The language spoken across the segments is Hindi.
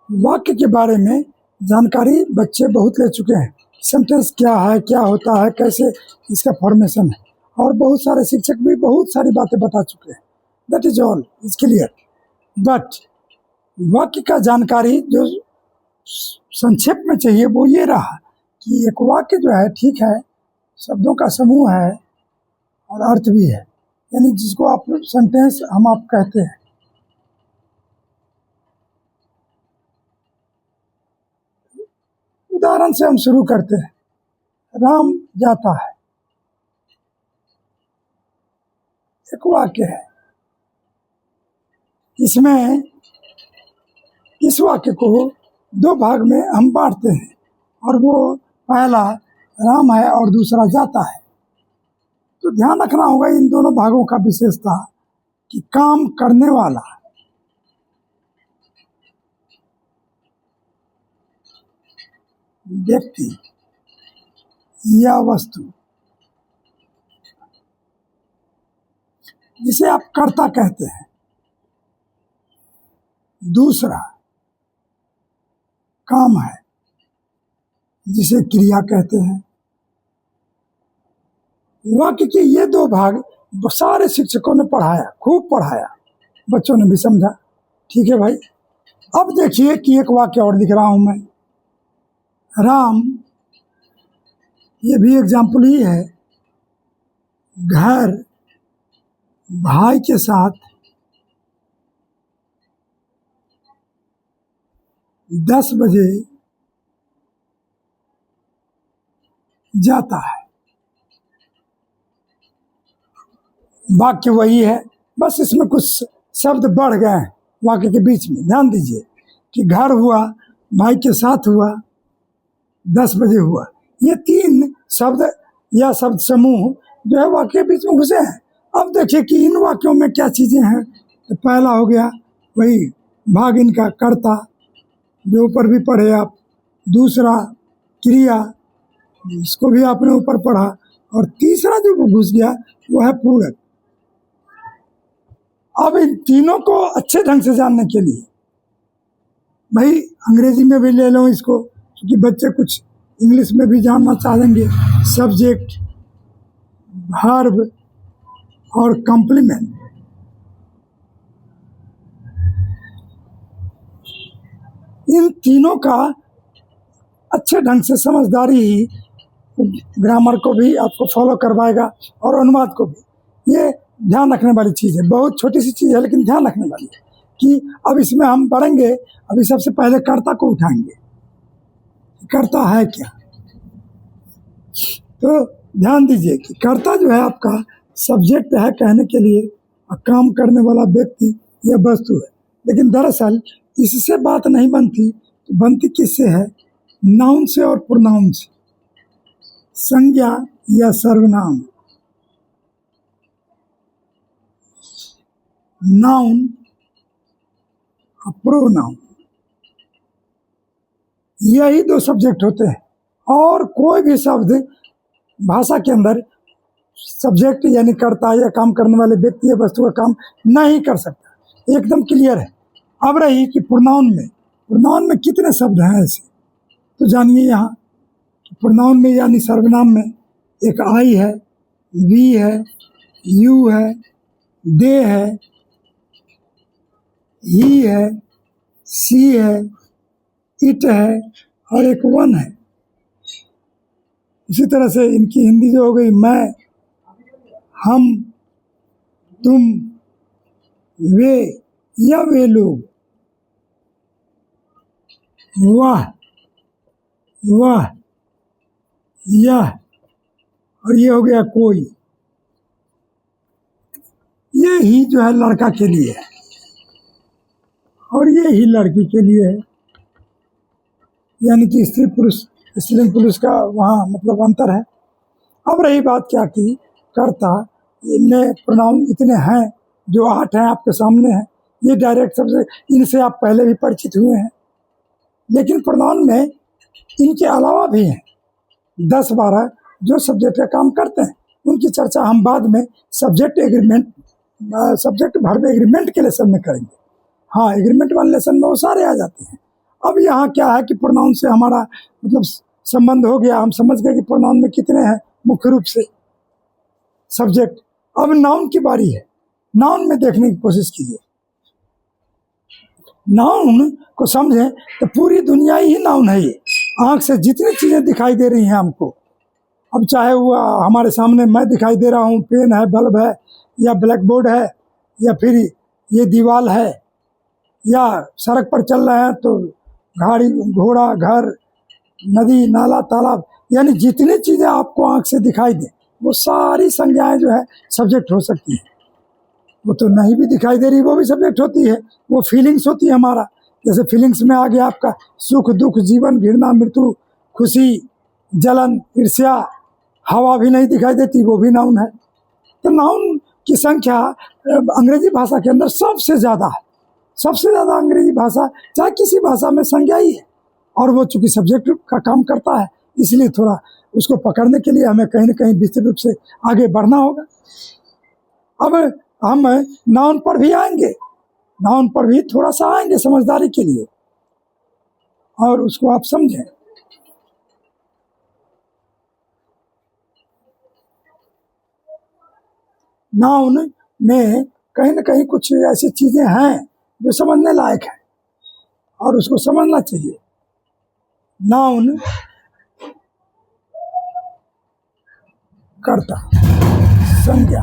वाक्य के बारे में जानकारी बच्चे बहुत ले चुके हैं। सेंटेंस क्या है, क्या होता है, कैसे इसका फॉर्मेशन है, और बहुत सारे शिक्षक भी बहुत सारी बातें बता चुके हैं। That is all is clear. But वाक्य का जानकारी जो संक्षेप में चाहिए वो ये रहा कि एक वाक्य जो है, ठीक है, शब्दों का समूह है और अर्थ भी है, यानी जिसको आप सेंटेंस हम आप कहते हैं। उदाहरण से हम शुरू करते हैं। राम जाता है, एक वाक्य है। इसमें इस वाक्य को दो भाग में हम बांटते हैं, और वो पहला राम है और दूसरा जाता है। तो ध्यान रखना होगा इन दोनों भागों का विशेषता कि काम करने वाला व्यक्ति या वस्तु, जिसे आप कर्ता कहते हैं। दूसरा काम है, जिसे क्रिया कहते हैं। वाक्य के ये दो भाग सारे शिक्षकों ने पढ़ाया, खूब पढ़ाया, बच्चों ने भी समझा। ठीक है भाई। अब देखिए कि एक वाक्य और लिख रहा हूं मैं। राम, ये भी एग्जाम्पल ही है। घर भाई के साथ 10 बजे जाता है। वाक्य वही है, बस इसमें कुछ शब्द बढ़ गए हैं वाक्य के बीच में। ध्यान दीजिए कि घर हुआ, भाई के साथ हुआ, 10 बजे हुआ। ये 3 शब्द या शब्द समूह जो है वाक्य के बीच में घुसे हैं। अब देखिए कि इन वाक्यों में क्या चीजें हैं। तो पहला हो गया वही भाग इनका कर्ता, जो ऊपर भी पढ़े आप। दूसरा क्रिया, इसको भी आपने ऊपर पढ़ा। और तीसरा जो घुस गया वो है पूरक। अब इन तीनों को अच्छे ढंग से जानने के लिए भाई अंग्रेजी में भी ले लो इसको, क्योंकि बच्चे कुछ इंग्लिश में भी जानना चाहेंगे। सब्जेक्ट, वर्ब और कॉम्प्लीमेंट, इन तीनों का अच्छे ढंग से समझदारी ही ग्रामर को भी आपको फॉलो करवाएगा और अनुवाद को भी। ये ध्यान रखने वाली चीज़ है, बहुत छोटी सी चीज़ है लेकिन ध्यान रखने वाली है कि अब इसमें हम बढ़ेंगे। अभी सबसे पहले कर्ता को उठाएंगे। कर्ता है क्या? तो ध्यान दीजिए कि कर्ता जो है आपका सब्जेक्ट है कहने के लिए, काम करने वाला व्यक्ति या वस्तु है। लेकिन दरअसल इससे बात नहीं बनती, तो बनती किससे है? नाउन से और प्रोनाउन से। संज्ञा या सर्वनाम, नाउन और प्रोनाउन, यही 2 सब्जेक्ट होते हैं। और कोई भी शब्द भाषा के अंदर सब्जेक्ट यानी कर्ता या काम करने वाले व्यक्ति या वस्तु का काम नहीं कर सकता। एकदम क्लियर है। अब रही कि प्रोनाउन में कितने शब्द हैं ऐसे, तो जानिए यहाँ प्रोनाउन में यानी सर्वनाम में एक आई है, वी है, यू है, दे है, ही है, सी है, इट है और एक वन है। इसी तरह से इनकी हिंदी जो हो गई मैं, हम, तुम, वे या वे लोग, वह, वह, यह, और ये हो गया कोई। ये ही जो है लड़का के लिए है और ये ही लड़की के लिए है। यानी कि स्त्री पुरुष, स्त्रीलिंग पुरुष का वहाँ मतलब अंतर है। अब रही बात क्या की कर्ता, इनमें प्रोनाउन इतने हैं जो 8 हैं आपके सामने हैं। ये डायरेक्ट सबसे, इनसे आप पहले भी परिचित हुए हैं। लेकिन प्रोनाउन में इनके अलावा भी हैं 10-12 जो सब्जेक्ट का काम करते हैं। उनकी चर्चा हम बाद में सब्जेक्ट वर्ब एग्रीमेंट के लेसन में करेंगे। हाँ, एग्रीमेंट वाले लेसन में वो सारे आ जाते हैं। अब यहाँ क्या है कि प्रोनाउन से हमारा मतलब संबंध हो गया, हम समझ गए कि प्रोनाउन में कितने हैं मुख्य रूप से सब्जेक्ट। अब नाउन की बारी है, नाउन में देखने की कोशिश कीजिए। नाउन को समझें तो पूरी दुनिया ही नाउन है। ये आँख से जितनी चीज़ें दिखाई दे रही हैं हमको, अब चाहे वो हमारे सामने मैं दिखाई दे रहा हूँ, पेन है, बल्ब है, या ब्लैक बोर्ड है, या फिर ये दीवार है, या सड़क पर चल रहे हैं तो गाड़ी, घोड़ा, घर, नदी, नाला, तालाब, यानी जितनी चीज़ें आपको आँख से दिखाई दें वो सारी संज्ञाएं जो है सब्जेक्ट हो सकती हैं। वो तो नहीं भी दिखाई दे रही वो भी सब्जेक्ट होती है, वो फीलिंग्स होती है हमारा। जैसे फीलिंग्स में आ गया आपका सुख, दुख, जीवन, घृणा, मृत्यु, खुशी, जलन, ईर्ष्या। हवा भी नहीं दिखाई देती, वो भी नाउन है। तो नाउन की संख्या अंग्रेजी भाषा के अंदर सबसे ज़्यादा है। सबसे ज़्यादा अंग्रेजी भाषा चाहे किसी भाषा में संज्ञा ही है, और वो चूँकि सब्जेक्ट का काम करता है, इसलिए थोड़ा उसको पकड़ने के लिए हमें कहीं ना कहीं विस्तृत रूप से आगे बढ़ना होगा। अब हम नाउन पर भी आएंगे, नाउन पर भी थोड़ा सा आएंगे समझदारी के लिए, और उसको आप समझें। नाउन में कहीं ना कहीं कुछ ऐसी चीज़ें हैं जो समझने लायक है और उसको समझना चाहिए। नाउन कर्ता, संज्ञा।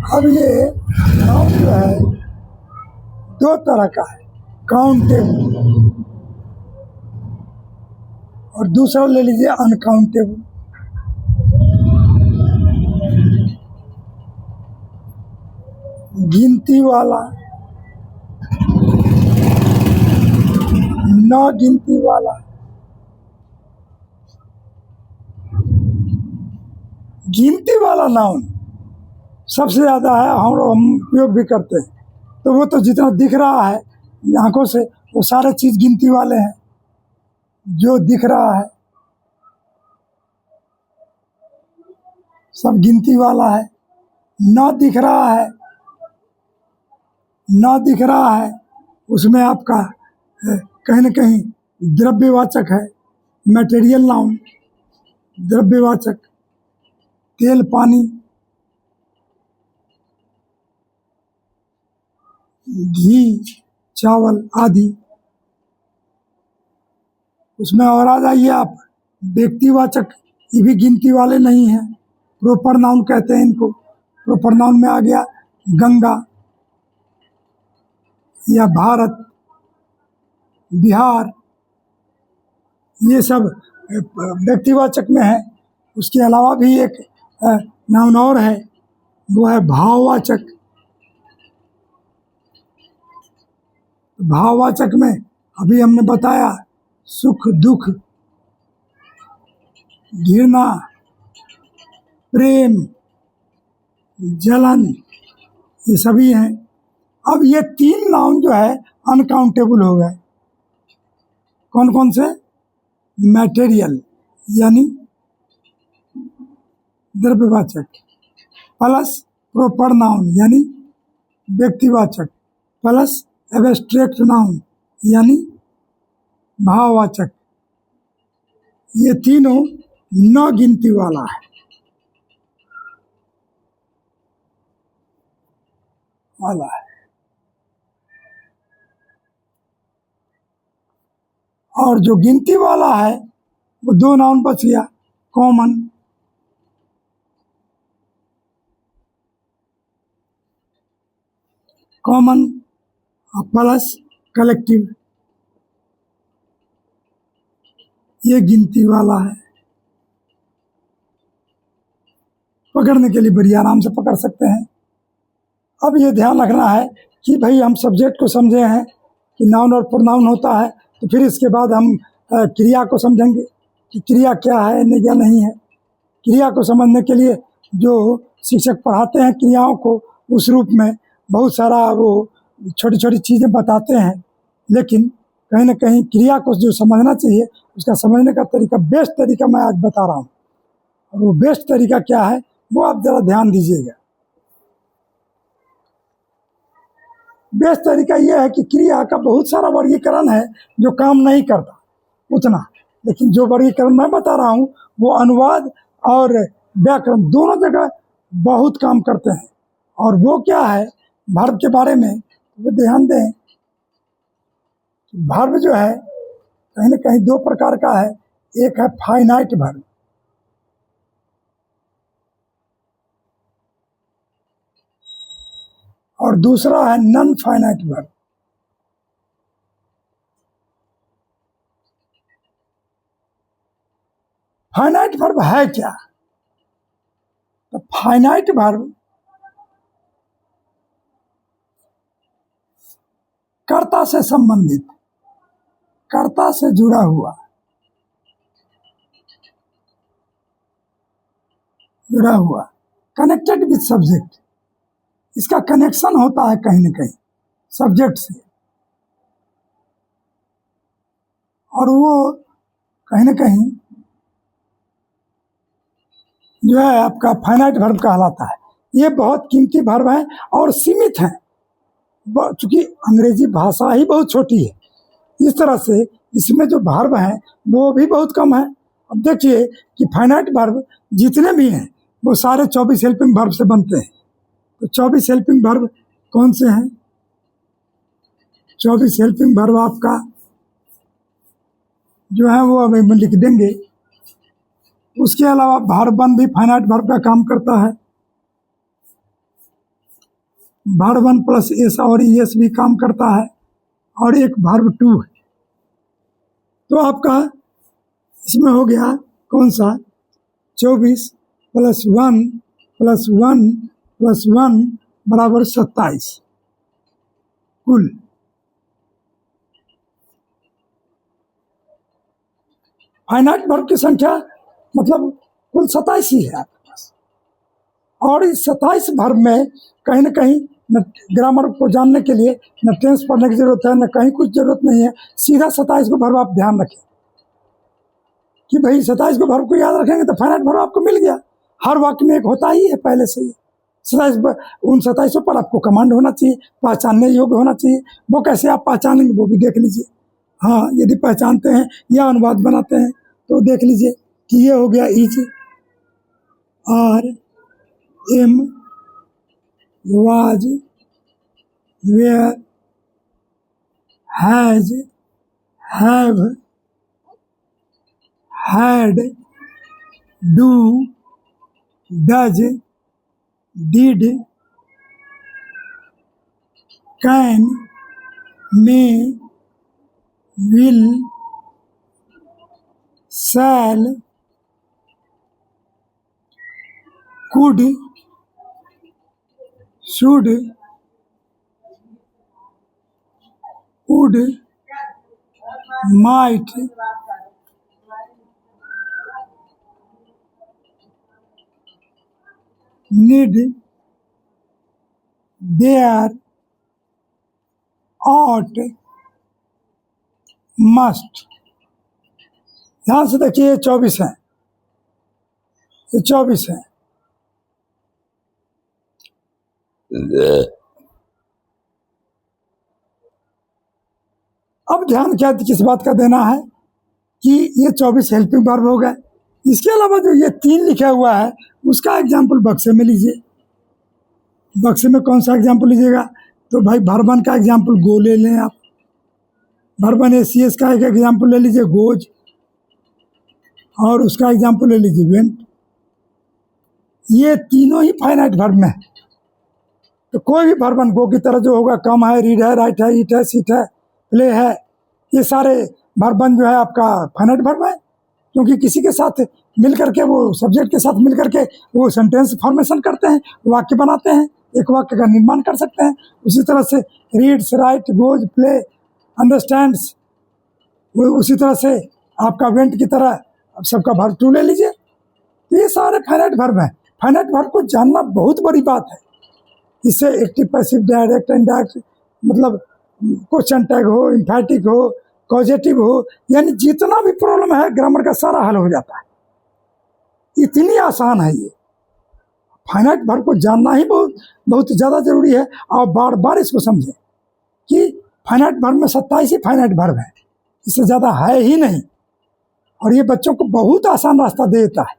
अब ये नाउन जो है दो तरह का है, काउंटेबल और दूसरा ले लीजिए अनकाउंटेबल। गिनती वाला, न गिनती वाला। गिनती वाला नाउन सबसे ज़्यादा है और हम उपयोग भी करते हैं। तो वो तो जितना दिख रहा है आँखों से वो सारे चीज़ गिनती वाले हैं। जो दिख रहा है सब गिनती वाला है। न दिख रहा है, न दिख रहा है उसमें आपका कहीं न कहीं द्रव्यवाचक है, मटेरियल नाउन, द्रव्यवाचक। तेल, पानी, घी, चावल आदि। उसमें और आ जाइए आप व्यक्तिवाचक, ये भी गिनती वाले नहीं हैं, प्रोपर नाउन कहते हैं इनको। प्रोपर नाउन में आ गया गंगा या भारत, बिहार, ये सब व्यक्तिवाचक में है। उसके अलावा भी एक नाउन और है, वो है भाववाचक। भाववाचक में अभी हमने बताया सुख, दुख, घृणा, प्रेम, जलन, ये सभी हैं। अब ये तीन नाउन जो है अनकाउंटेबल हो गए। कौन कौन से? मटेरियल यानी द्रव्यवाचक, प्लस प्रॉपर नाउन यानी व्यक्तिवाचक, प्लस एब्स्ट्रैक्ट नाउन यानी भाववाचक। ये तीनों न गिनती वाला है, वाला है। और जो गिनती वाला है वो दो नाउन बच गया, कॉमन, कॉमन प्लस कलेक्टिव, ये गिनती वाला है। पकड़ने के लिए बड़ी आराम से पकड़ सकते हैं। अब ये ध्यान रखना है कि भाई हम सब्जेक्ट को समझे हैं कि नाउन और प्रोनाउन होता है, तो फिर इसके बाद हम क्रिया को समझेंगे कि क्रिया क्या है या नहीं है। क्रिया को समझने के लिए जो शिक्षक पढ़ाते हैं क्रियाओं को, उस रूप में बहुत सारा वो छोटी छोटी चीज़ें बताते हैं, लेकिन कहीं ना कहीं क्रिया को जो समझना चाहिए उसका समझने का तरीका, बेस्ट तरीका मैं आज बता रहा हूँ। और वो बेस्ट तरीका क्या है वो आप ज़रा ध्यान दीजिएगा। बेस्ट तरीका यह है कि क्रिया का बहुत सारा वर्गीकरण है जो काम नहीं करता उतना, लेकिन जो वर्गीकरण मैं बता रहा हूँ वो अनुवाद और व्याकरण दोनों जगह बहुत काम करते हैं। और वो क्या है वर्ब के बारे में, वो ध्यान दें, वर्ब जो है कहीं ना कहीं दो प्रकार का है। एक है फाइनाइट वर्ब और दूसरा है non finite verb. Finite verb है क्या? तो फाइनाइट वर्ब कर्ता से संबंधित, कर्ता से जुड़ा हुआ, कनेक्टेड विद सब्जेक्ट, इसका कनेक्शन होता है कहीं ना कहीं सब्जेक्ट से, और वो कहीं ना कहीं जो है आपका फाइनाइट वर्ब कहलाता है। ये बहुत कीमती वर्ब है और सीमित है, चूंकि अंग्रेजी भाषा ही बहुत छोटी है, इस तरह से इसमें जो वर्ब है वो भी बहुत कम है। अब देखिए कि फाइनाइट वर्ब जितने भी हैं वो सारे 24 हेल्पिंग वर्ब से बनते हैं। तो 24 हेल्पिंग वर्ब कौन से हैं? 24 हेल्पिंग वर्ब आपका जो है वो अभी लिख देंगे। उसके अलावा वर्ब वन भी फाइनाइट वर्ब का काम करता है, वर्ब वन प्लस एस और एस भी काम करता है, और एक वर्ब टू है। तो आपका इसमें हो गया कौन सा 24 प्लस 1 प्लस 1 प्लस 1 बराबर 27 कुल। फाइनाइट वर्ब की संख्या मतलब कुल 27 ही है आपके पास, और इस 27 वर्ब में कहीं ना कहीं न ग्रामर को जानने के लिए न टेंस पढ़ने की जरूरत है, न कहीं कुछ जरूरत नहीं है। सीधा 27 को वर्ब आप ध्यान रखें कि भाई 27 को वर्ब को याद रखेंगे तो फाइनाइट वर्ब आपको मिल गया। हर वाक्य में एक होता ही है पहले से ही। 27 उन 27 पर आपको कमांड होना चाहिए, पहचानने योग्य होना चाहिए। वो कैसे आप पहचानेंगे वो भी देख लीजिए। हाँ, यदि पहचानते हैं या अनुवाद बनाते हैं तो देख लीजिए कि ये हो गया is, are, am, was, were, has, have, had, do, does, did, can, may, will, shall, could, should, would, might, need, dare, ought, must. ध्यान से देखिए ये 24 है, ये 24 है। अब ध्यान क्या किस बात का देना है कि ये 24 हेल्पिंग वर्ब हो गए। इसके अलावा जो ये 3 लिखा हुआ है उसका एग्जाम्पल बक्से में लीजिए। बक्से में कौन सा एग्जाम्पल लीजिएगा? तो भाई वर्ब वन का एग्जाम्पल गो ले लें आप, वर्ब वन एसीएस का एक एग्जाम्पल ले लीजिए गोज, और उसका एग्जाम्पल ले लीजिए वेंट। ये तीनों ही फाइनाइट वर्ब में है। तो कोई भी वर्ब वन गो की तरह जो होगा, कम है, रीड है, राइट है, ईट है, सीट है, प्ले है, ये सारे वर्ब वन जो है आपका फाइनाइट वर्ब है, क्योंकि किसी के साथ मिल करके वो सब्जेक्ट के साथ मिल करके वो सेंटेंस फॉर्मेशन करते हैं, वाक्य बनाते हैं, एक वाक्य का निर्माण कर सकते हैं। उसी तरह से reads, right, goes, play, understands, वो उसी तरह से आपका वेंट की तरह सबका वर्ब टू ले लीजिए। तो ये सारे फाइनाइट वर्ब हैं। फाइनाइट वर्ब को जानना बहुत बड़ी बात है। इससे एक्टिव, पैसिव, डायरेक्ट, इनडायरेक्ट, मतलब क्वेश्चन टैग हो, इम्फैटिक हो, कॉजेटिव हो, यानी जितना भी प्रॉब्लम है ग्रामर का सारा हल हो जाता है। इतनी आसान है ये। फाइनाइट वर्ब को जानना ही बहुत बहुत ज़्यादा जरूरी है, और बार बार इसको समझें। कि फाइनाइट वर्ब में 27 ही फाइनाइट वर्ब है, इससे ज़्यादा है ही नहीं। और ये बच्चों को बहुत आसान रास्ता देता है,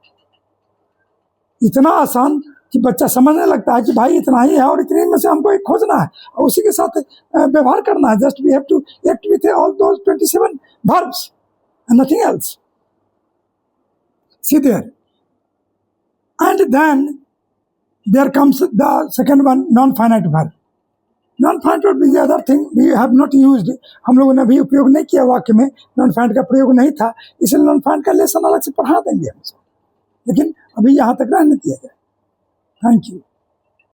इतना आसान कि बच्चा समझने लगता है कि भाई इतना ही है और इतने में से हमको एक खोजना है और उसी के साथ व्यवहार करना है। Just we have to act with all those 27 verbs and nothing else. See there. And then there comes the second one, non-finite verb. Non-finite verb is the other thing we have not used. हम लोगों ने अभी उपयोग नहीं किया, वाक्य में non-finite का प्रयोग नहीं था, इसलिए non-finite का लेसन अलग से पढ़ा देंगे हमसे, लेकिन अभी यहाँ तक रहने दिया जाए। Thank you.